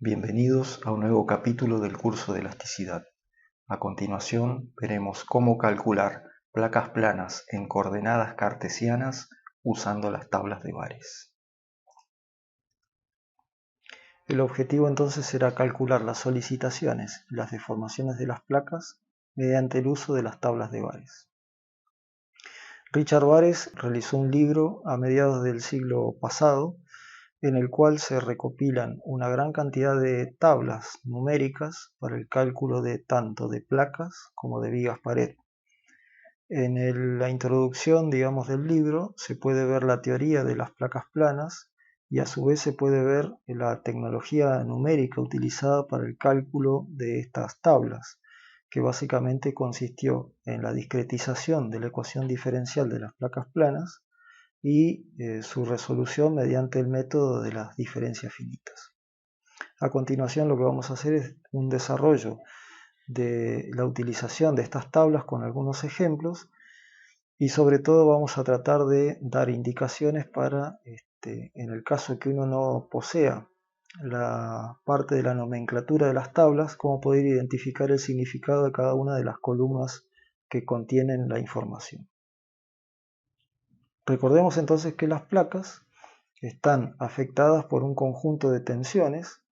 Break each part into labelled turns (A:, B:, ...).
A: Bienvenidos a un nuevo capítulo del curso de elasticidad. A continuación veremos cómo calcular placas planas en coordenadas cartesianas usando las tablas de Bares. El objetivo entonces será calcular las solicitaciones y las deformaciones de las placas mediante el uso de las tablas de Bares. Richard Bares realizó un libro a mediados del siglo pasado en el cual se recopilan una gran cantidad de tablas numéricas para el cálculo de tanto de placas como de vigas pared. En la introducción, del libro se puede ver la teoría de las placas planas y a su vez se puede ver la tecnología numérica utilizada para el cálculo de estas tablas, que básicamente consistió en la discretización de la ecuación diferencial de las placas planas y su resolución mediante el método de las diferencias finitas. A continuación lo que vamos a hacer es un desarrollo de la utilización de estas tablas con algunos ejemplos y sobre todo vamos a tratar de dar indicaciones para, en el caso que uno no posea la parte de la nomenclatura de las tablas, cómo poder identificar el significado de cada una de las columnas que contienen la información. Recordemos entonces que las placas están afectadas por un conjunto de tensiones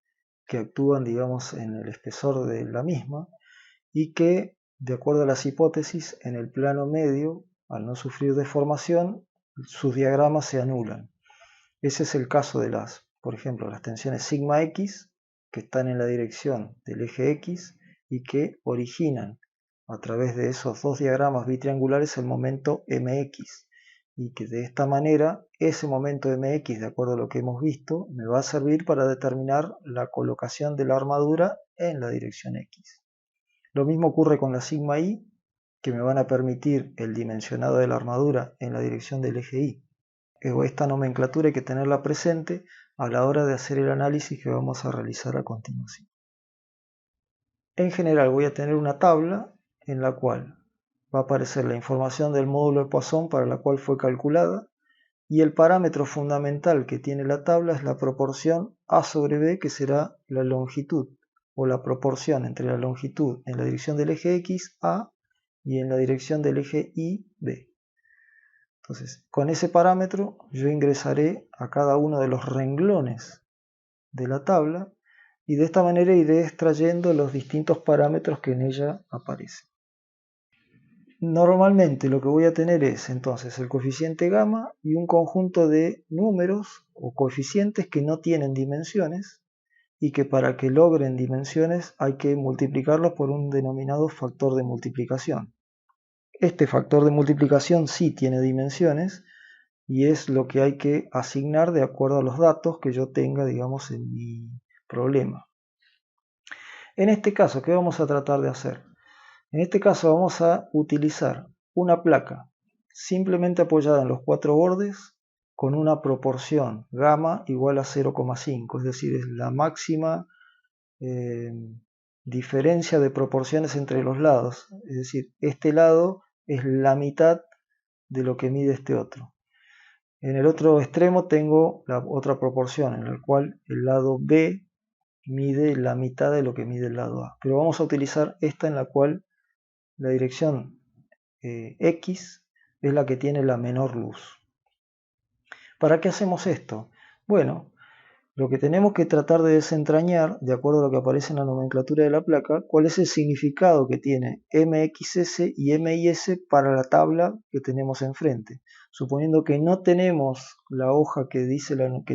A: que actúan, en el espesor de la misma y que, de acuerdo a las hipótesis, en el plano medio, al no sufrir deformación, sus diagramas se anulan. Ese es el caso de por ejemplo, las tensiones sigma x, que están en la dirección del eje x y que originan a través de esos dos diagramas bitriangulares el momento mx. Y que de esta manera ese momento mx, de acuerdo a lo que hemos visto, me va a servir para determinar la colocación de la armadura en la dirección x. Lo mismo ocurre con la sigma y, que me van a permitir el dimensionado de la armadura en la dirección del eje y. Esta nomenclatura hay que tenerla presente a la hora de hacer el análisis que vamos a realizar a continuación. En general voy a tener una tabla en la cual va a aparecer la información del módulo de Poisson para la cual fue calculada y el parámetro fundamental que tiene la tabla es la proporción A sobre B, que será la longitud o la proporción entre la longitud en la dirección del eje X, A, y en la dirección del eje Y, B. Entonces, con ese parámetro yo ingresaré a cada uno de los renglones de la tabla y de esta manera iré extrayendo los distintos parámetros que en ella aparecen. Normalmente lo que voy a tener es entonces el coeficiente gamma y un conjunto de números o coeficientes que no tienen dimensiones y que para que logren dimensiones hay que multiplicarlos por un denominado factor de multiplicación. Este factor de multiplicación sí tiene dimensiones y es lo que hay que asignar de acuerdo a los datos que yo tenga, en mi problema. En este caso, ¿qué vamos a tratar de hacer? En este caso vamos a utilizar una placa simplemente apoyada en los cuatro bordes con una proporción gamma igual a 0,5, es decir, es la máxima diferencia de proporciones entre los lados, es decir, este lado es la mitad de lo que mide este otro. En el otro extremo tengo la otra proporción en la cual el lado B mide la mitad de lo que mide el lado A, pero vamos a utilizar esta en la cual la dirección X es la que tiene la menor luz. ¿Para qué hacemos esto? Bueno, lo que tenemos que tratar de desentrañar, de acuerdo a lo que aparece en la nomenclatura de la placa, cuál es el significado que tiene MXS y MIS para la tabla que tenemos enfrente. Suponiendo que no tenemos la hoja que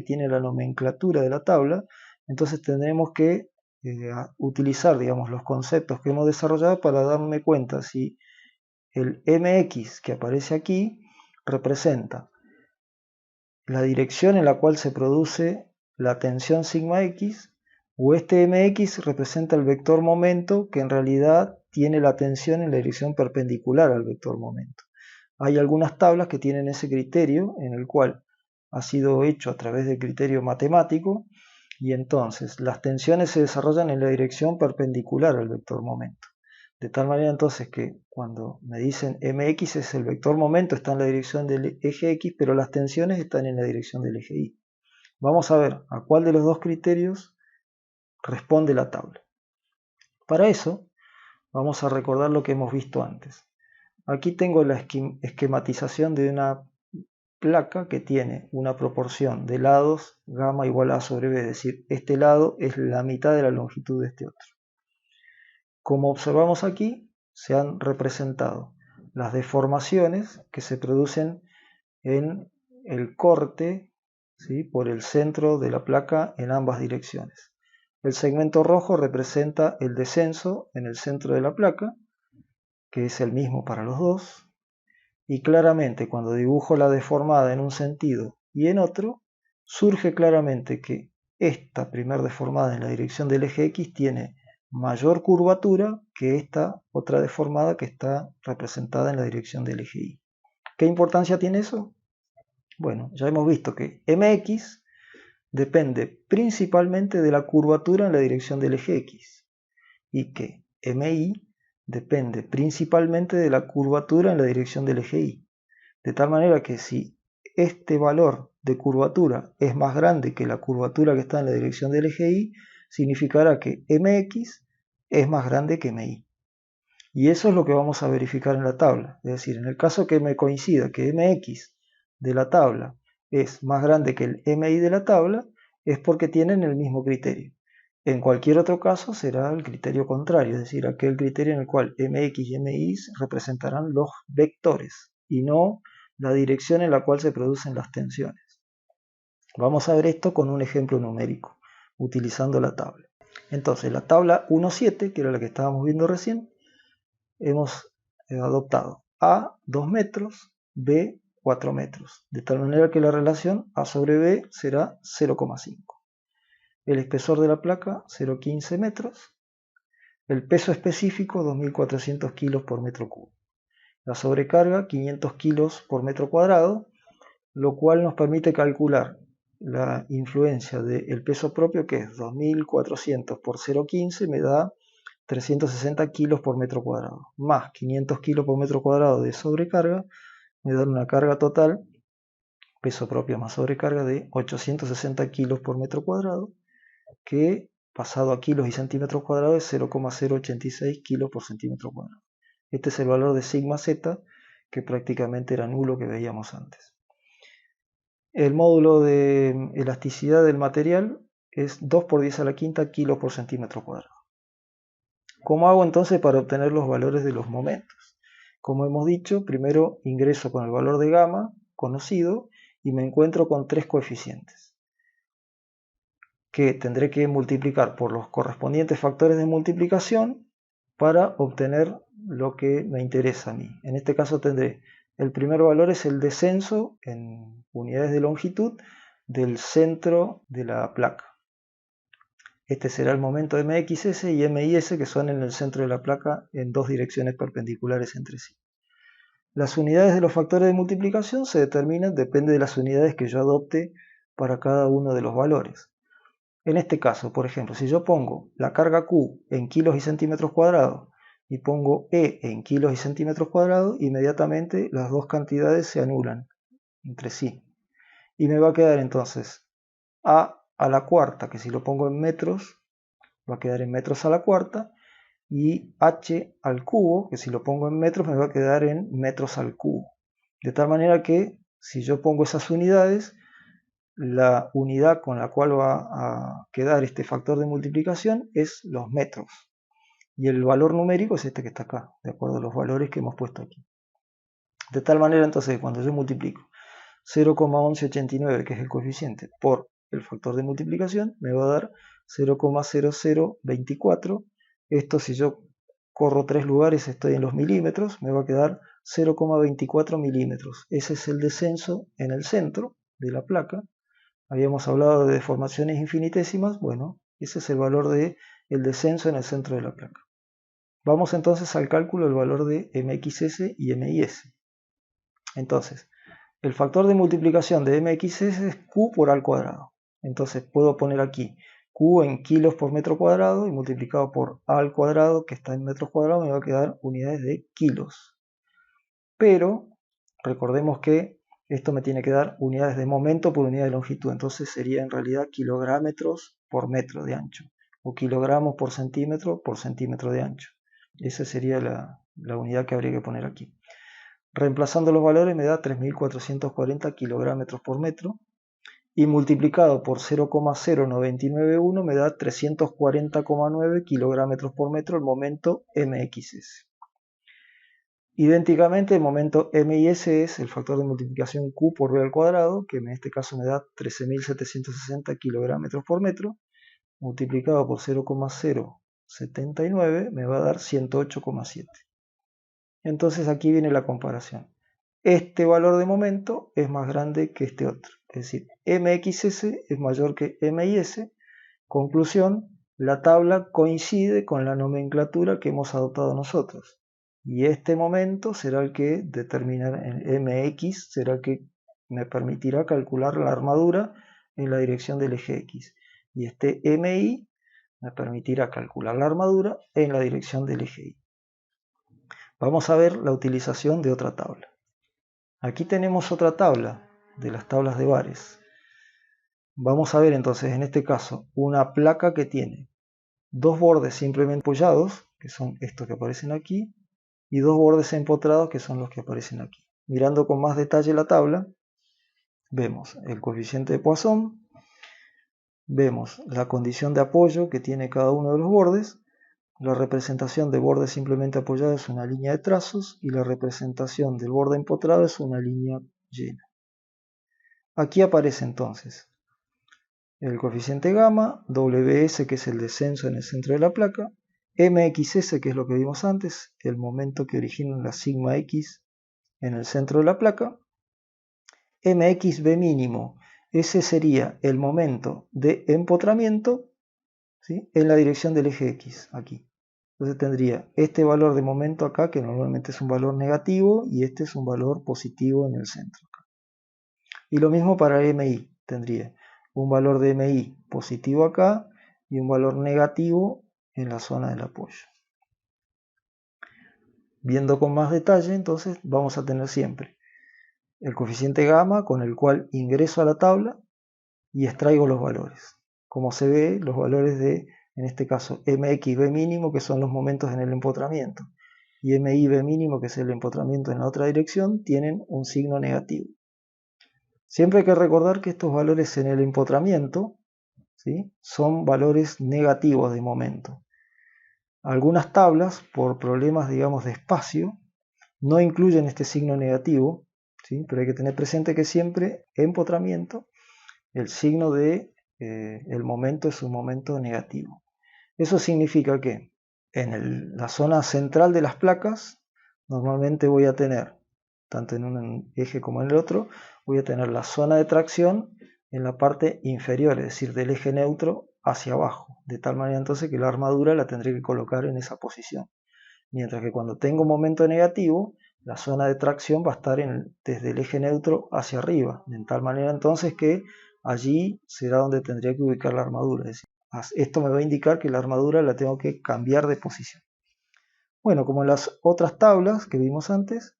A: tiene la nomenclatura de la tabla, entonces tendremos que utilizar, los conceptos que hemos desarrollado para darme cuenta si el MX que aparece aquí representa la dirección en la cual se produce la tensión sigma x, o este mx representa el vector momento que en realidad tiene la tensión en la dirección perpendicular al vector momento. Hay algunas tablas que tienen ese criterio en el cual ha sido hecho a través del criterio matemático y entonces las tensiones se desarrollan en la dirección perpendicular al vector momento. De tal manera entonces que cuando me dicen mx es el vector momento, está en la dirección del eje x, pero las tensiones están en la dirección del eje y. Vamos a ver a cuál de los dos criterios responde la tabla. Para eso vamos a recordar lo que hemos visto antes. Aquí tengo la esquematización de una placa que tiene una proporción de lados gamma igual a A sobre B, es decir, este lado es la mitad de la longitud de este otro. Como observamos aquí, se han representado las deformaciones que se producen en el corte, ¿sí?, por el centro de la placa en ambas direcciones. El segmento rojo representa el descenso en el centro de la placa, que es el mismo para los dos, y claramente cuando dibujo la deformada en un sentido y en otro, surge claramente que esta primera deformada en la dirección del eje X tiene mayor curvatura que esta otra deformada que está representada en la dirección del eje Y. ¿Qué importancia tiene eso? Bueno, ya hemos visto que MX depende principalmente de la curvatura en la dirección del eje X y que MY depende principalmente de la curvatura en la dirección del eje Y. De tal manera que si este valor de curvatura es más grande que la curvatura que está en la dirección del eje Y, significará que MX es más grande que MY. Y eso es lo que vamos a verificar en la tabla. Es decir, en el caso que me coincida que MX de la tabla es más grande que el MY de la tabla, es porque tienen el mismo criterio. En cualquier otro caso será el criterio contrario, es decir, aquel criterio en el cual MX y MY representarán los vectores y no la dirección en la cual se producen las tensiones. Vamos a ver esto con un ejemplo numérico, utilizando la tabla. Entonces, la tabla 1.7, que era la que estábamos viendo recién, hemos adoptado A 2 metros, B 4 metros, de tal manera que la relación A sobre B será 0,5. El espesor de la placa 0,15 metros, el peso específico 2.400 kilos por metro cubo, la sobrecarga 500 kilos por metro cuadrado, lo cual nos permite calcular la influencia del peso propio, que es 2.400 por 0,15 me da 360 kilos por metro cuadrado, más 500 kilos por metro cuadrado de sobrecarga, me dan una carga total, peso propio más sobrecarga, de 860 kilos por metro cuadrado, que pasado a kilos y centímetros cuadrados es 0,086 kilos por centímetro cuadrado. Este es el valor de sigma z, que prácticamente era nulo, que veíamos antes. El módulo de elasticidad del material es 2 por 10 a la quinta kilos por centímetro cuadrado. ¿Cómo hago entonces para obtener los valores de los momentos? Como hemos dicho, primero ingreso con el valor de gamma conocido y me encuentro con tres coeficientes que tendré que multiplicar por los correspondientes factores de multiplicación para obtener lo que me interesa a mí. En este caso tendré, el primer valor es el descenso en unidades de longitud del centro de la placa. Este será el momento MXS y MIS, que son en el centro de la placa en dos direcciones perpendiculares entre sí. Las unidades de los factores de multiplicación se determinan, depende de las unidades que yo adopte para cada uno de los valores. En este caso, por ejemplo, si yo pongo la carga Q en kilos y centímetros cuadrados y pongo E en kilos y centímetros cuadrados, inmediatamente las dos cantidades se anulan entre sí. Y me va a quedar entonces A a la cuarta, que si lo pongo en metros, va a quedar en metros a la cuarta, y H al cubo, que si lo pongo en metros, me va a quedar en metros al cubo. De tal manera que si yo pongo esas unidades, la unidad con la cual va a quedar este factor de multiplicación es los metros. Y el valor numérico es este que está acá, de acuerdo a los valores que hemos puesto aquí. De tal manera entonces, cuando yo multiplico 0,1189, que es el coeficiente, por el factor de multiplicación, me va a dar 0,0024. Esto, si yo corro 3 lugares, estoy en los milímetros, me va a quedar 0,24 milímetros. Ese es el descenso en el centro de la placa. Habíamos hablado de deformaciones infinitesimas. Bueno, ese es el valor del descenso en el centro de la placa. Vamos entonces al cálculo del valor de MXS y MIS. Entonces, el factor de multiplicación de MXS es Q por A al cuadrado. Entonces puedo poner aquí Q en kilos por metro cuadrado y multiplicado por A al cuadrado, que está en metros cuadrados, me va a quedar unidades de kilos. Pero recordemos que esto me tiene que dar unidades de momento por unidad de longitud. Entonces sería en realidad kilográmetros por metro de ancho. o kilogramos por centímetro de ancho. Esa sería la unidad que habría que poner aquí. Reemplazando los valores me da 3.440 kilogramos por metro y multiplicado por 0,0991 me da 340,9 kilogramos por metro el momento MXS. Idénticamente el momento MIS es el factor de multiplicación Q por V al cuadrado, que en este caso me da 13.760 kilogramos por metro, multiplicado por 0,079 me va a dar 108,7. Entonces aquí viene la comparación. Este valor de momento es más grande que este otro. Es decir, MXS es mayor que MIS. Conclusión, la tabla coincide con la nomenclatura que hemos adoptado nosotros. Y este momento será el que determinará, el MX será el que me permitirá calcular la armadura en la dirección del eje X. Y este MI me permitirá calcular la armadura en la dirección del eje Y. Vamos a ver la utilización de otra tabla. Aquí tenemos otra tabla de las tablas de bares. Vamos a ver entonces en este caso una placa que tiene dos bordes simplemente apoyados, que son estos que aparecen aquí, y dos bordes empotrados, que son los que aparecen aquí. Mirando con más detalle la tabla, vemos el coeficiente de Poisson, vemos la condición de apoyo que tiene cada uno de los bordes, la representación de borde simplemente apoyado es una línea de trazos y la representación del borde empotrado es una línea llena. Aquí aparece entonces el coeficiente gamma, WS que es el descenso en el centro de la placa, MXS que es lo que vimos antes, el momento que origina la sigma X en el centro de la placa, MXB mínimo, ese sería el momento de empotramiento, ¿sí?, en la dirección del eje X, aquí. Entonces tendría este valor de momento acá, que normalmente es un valor negativo, y este es un valor positivo en el centro. Y lo mismo para MI, tendría un valor de MI positivo acá y un valor negativo en la zona del apoyo. Viendo con más detalle, entonces vamos a tener siempre el coeficiente gamma con el cual ingreso a la tabla y extraigo los valores. Como se ve, los valores de, en este caso, MXB mínimo, que son los momentos en el empotramiento, y MIB mínimo, que es el empotramiento en la otra dirección, tienen un signo negativo. Siempre hay que recordar que estos valores en el empotramiento, ¿sí?, son valores negativos de momento. Algunas tablas, por problemas, digamos, de espacio, no incluyen este signo negativo, ¿sí?, pero hay que tener presente que siempre empotramiento, el signo de el momento es un momento negativo. Eso significa que en la zona central de las placas normalmente voy a tener, tanto en un eje como en el otro, voy a tener la zona de tracción en la parte inferior, es decir, del eje neutro hacia abajo, de tal manera entonces que la armadura la tendré que colocar en esa posición. Mientras que cuando tengo un momento negativo, la zona de tracción va a estar desde el eje neutro hacia arriba, de tal manera entonces que allí será donde tendría que ubicar la armadura. Es decir, esto me va a indicar que la armadura la tengo que cambiar de posición. Bueno, como en las otras tablas que vimos antes,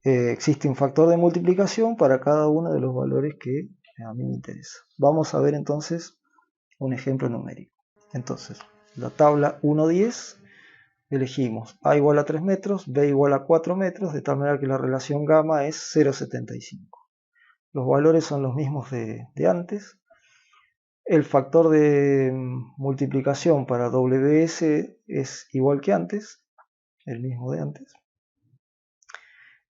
A: existe un factor de multiplicación para cada uno de los valores que a mí me interesa. Vamos a ver entonces un ejemplo numérico. Entonces, la tabla 1.10, elegimos A igual a 3 metros, B igual a 4 metros, de tal manera que la relación gamma es 0,75. Los valores son los mismos de antes. El factor de multiplicación para WS es igual que antes, el mismo de antes.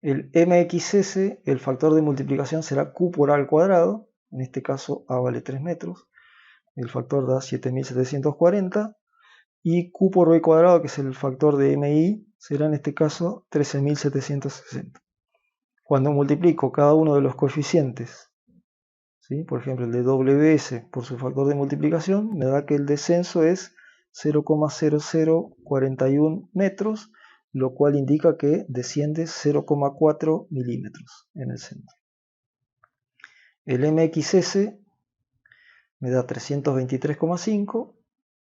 A: El MXS, el factor de multiplicación será Q por A al cuadrado, en este caso A vale 3 metros, el factor da 7.740, y Q por B cuadrado, que es el factor de MI, será en este caso 13.760. Cuando multiplico cada uno de los coeficientes, ¿sí?, por ejemplo el de WS por su factor de multiplicación, me da que el descenso es 0,0041 metros, lo cual indica que desciende 0,4 milímetros en el centro. El MXS me da 323,5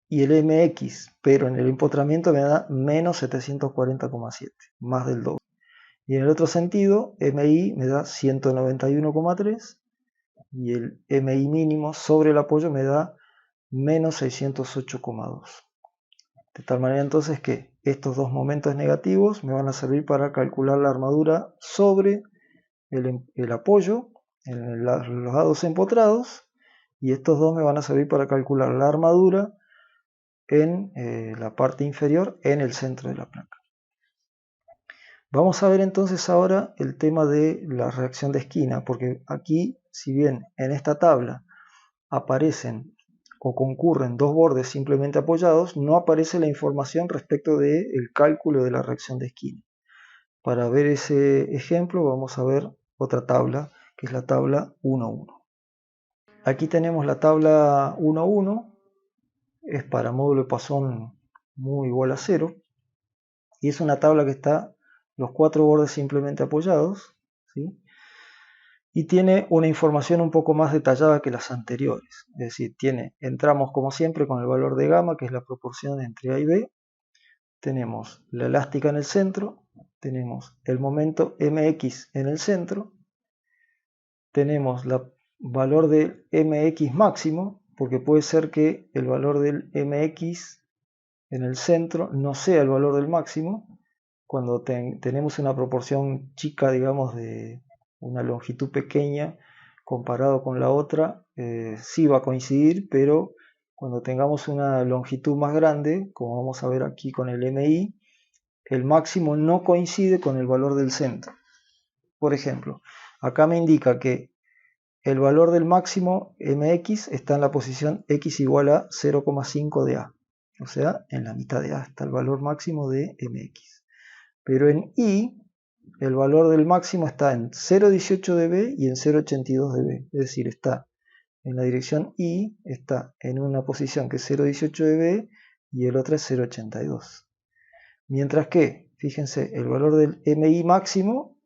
A: y el MX, pero en el empotramiento me da menos 740,7, más del doble. Y en el otro sentido, MI me da 191,3 y el MI mínimo sobre el apoyo me da menos 608,2. De tal manera entonces que estos dos momentos negativos me van a servir para calcular la armadura sobre el apoyo en los lados empotrados, y estos dos me van a servir para calcular la armadura en la parte inferior en el centro de la placa. Vamos a ver entonces ahora el tema de la reacción de esquina, porque aquí, si bien en esta tabla aparecen o concurren dos bordes simplemente apoyados, no aparece la información respecto del cálculo de la reacción de esquina. Para ver ese ejemplo vamos a ver otra tabla, que es la tabla 1.1. Aquí tenemos la tabla 1.1, es para módulo de Poisson mu igual a 0, y es una tabla que está los cuatro bordes simplemente apoyados, ¿sí? Y tiene una información un poco más detallada que las anteriores. Es decir, entramos como siempre con el valor de gamma, que es la proporción entre A y B. Tenemos la elástica en el centro, tenemos el momento mx en el centro, tenemos el valor del mx máximo, porque puede ser que el valor del mx en el centro no sea el valor del máximo, cuando tenemos una proporción chica, digamos, de una longitud pequeña comparado con la otra, sí va a coincidir, pero cuando tengamos una longitud más grande, como vamos a ver aquí con el MI, el máximo no coincide con el valor del centro. Por ejemplo, acá me indica que el valor del máximo mx está en la posición x igual a 0,5 de a, o sea, en la mitad de a está el valor máximo de mx. Pero en I, el valor del máximo está en 0,18 de B y en 0,82 de B. Es decir, está en la dirección I, está en una posición que es 0,18 de B y el otro es 0,82. Mientras que, fíjense, el valor del MI máximo,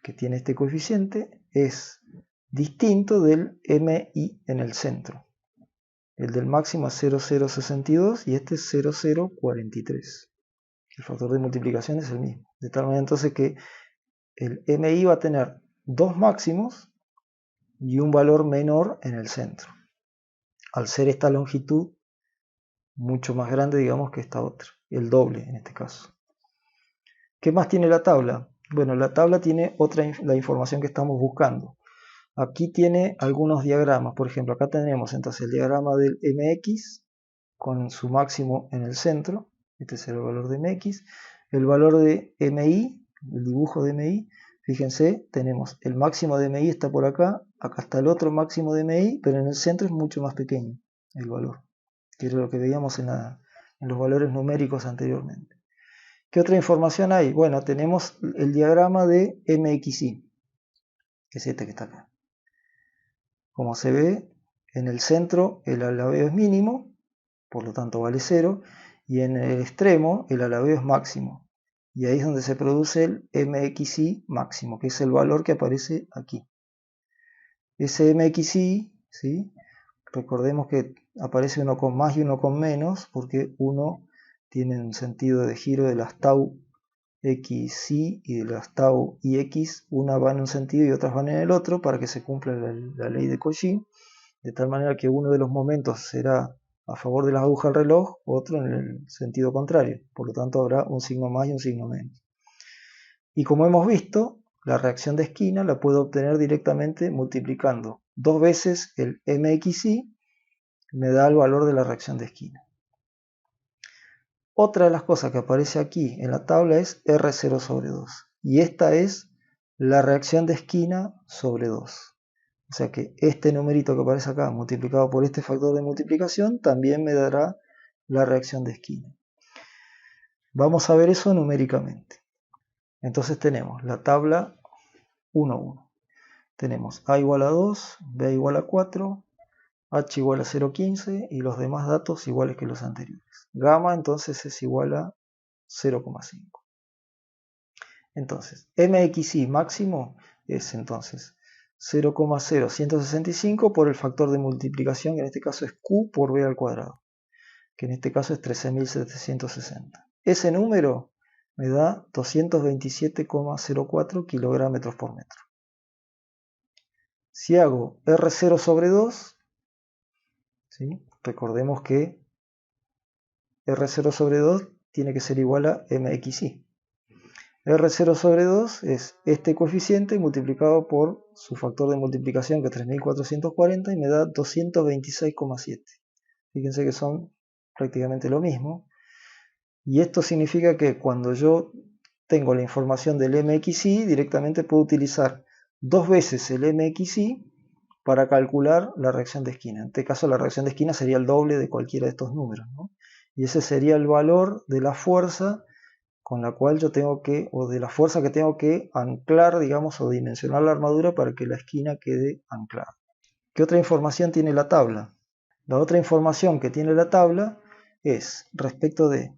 A: que tiene este coeficiente, es distinto del MI en el centro. El del máximo es 0,062 y este es 0,043. El factor de multiplicación es el mismo. De tal manera entonces que el MI va a tener dos máximos y un valor menor en el centro, al ser esta longitud mucho más grande, digamos, que esta otra, el doble en este caso. ¿Qué más tiene la tabla? Bueno, la tabla tiene la información que estamos buscando. Aquí tiene algunos diagramas. Por ejemplo, acá tenemos entonces el diagrama del MX con su máximo en el centro. Este es el valor de MX. El valor de MI, el dibujo de MI. Fíjense, tenemos el máximo de MI está por acá. Acá está el otro máximo de MI, pero en el centro es mucho más pequeño el valor, que era lo que veíamos en los valores numéricos anteriormente. ¿Qué otra información hay? Bueno, tenemos el diagrama de MXI, que es este que está acá. Como se ve, en el centro el alabeo es mínimo, por lo tanto vale 0, y en el extremo el alabeo es máximo. Y ahí es donde se produce el MXI máximo, que es el valor que aparece aquí. Ese MXI, ¿sí? Recordemos que aparece uno con más y uno con menos, porque uno tiene un sentido de giro de las tau xi y de las tau ix, una va en un sentido y otras van en el otro para que se cumpla la ley de Cauchy, de tal manera que uno de los momentos será a favor de las agujas del reloj, otro en el sentido contrario, por lo tanto habrá un signo más y un signo menos. Y como hemos visto, la reacción de esquina la puedo obtener directamente multiplicando dos veces el MXI, me da el valor de la reacción de esquina. Otra de las cosas que aparece aquí en la tabla es R0 sobre 2. Y esta es la reacción de esquina sobre 2. O sea que este numerito que aparece acá multiplicado por este factor de multiplicación también me dará la reacción de esquina. Vamos a ver eso numéricamente. Entonces tenemos la tabla 1,1. Tenemos A igual a 2, B igual a 4, H igual a 0,15 y los demás datos iguales que los anteriores. Gamma entonces es igual a 0,5. Entonces, MXI máximo es entonces 0,0165 por el factor de multiplicación, que en este caso es Q por B al cuadrado, que en este caso es 13.760. Ese número me da 227,04 kilogramos por metro. Si hago R0 sobre 2, ¿sí? Recordemos que R0 sobre 2 tiene que ser igual a MXY. R0 sobre 2 es este coeficiente multiplicado por su factor de multiplicación, que es 3440, y me da 226,7. Fíjense que son prácticamente lo mismo. Y esto significa que cuando yo tengo la información del MXY, directamente puedo utilizar dos veces el MXY para calcular la reacción de esquina. En este caso la reacción de esquina sería el doble de cualquiera de estos números, ¿no? Y ese sería el valor de la fuerza con la cual yo tengo que, o de la fuerza que tengo que anclar, digamos, o dimensionar la armadura para que la esquina quede anclada. ¿Qué otra información tiene la tabla? La otra información que tiene la tabla es respecto de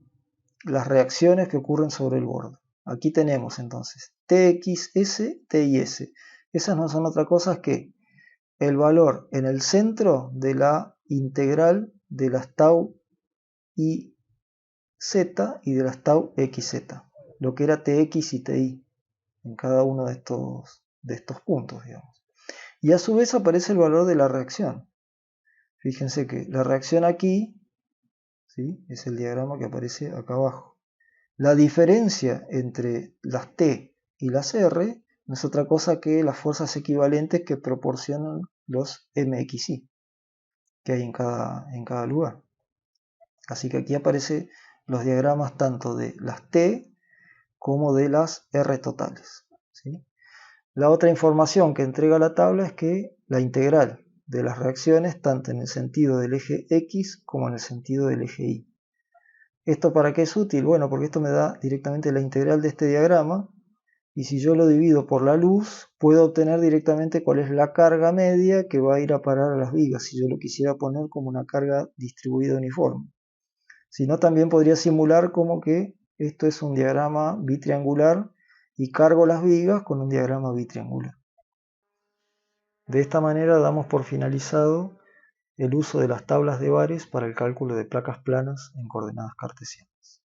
A: las reacciones que ocurren sobre el borde. Aquí tenemos entonces TXS, TIS. Esas no son otra cosa que el valor en el centro de la integral de las tau I Z y de las tau XZ, lo que era TX y TI en cada uno de estos puntos, digamos. Y a su vez aparece el valor de la reacción. Fíjense que la reacción aquí, ¿sí?, es el diagrama que aparece acá abajo. La diferencia entre las T y las R no es otra cosa que las fuerzas equivalentes que proporcionan los MXY que hay en cada lugar. Así que aquí aparecen los diagramas tanto de las T como de las R totales, ¿sí? La otra información que entrega la tabla es que la integral de las reacciones, tanto en el sentido del eje X como en el sentido del eje Y. ¿Esto para qué es útil? Bueno, porque esto me da directamente la integral de este diagrama, y si yo lo divido por la luz, puedo obtener directamente cuál es la carga media que va a ir a parar a las vigas, si yo lo quisiera poner como una carga distribuida uniforme. Si no, también podría simular como que esto es un diagrama bitriangular y cargo las vigas con un diagrama bitriangular. De esta manera damos por finalizado el uso de las tablas de bares para el cálculo de placas planas en coordenadas cartesianas.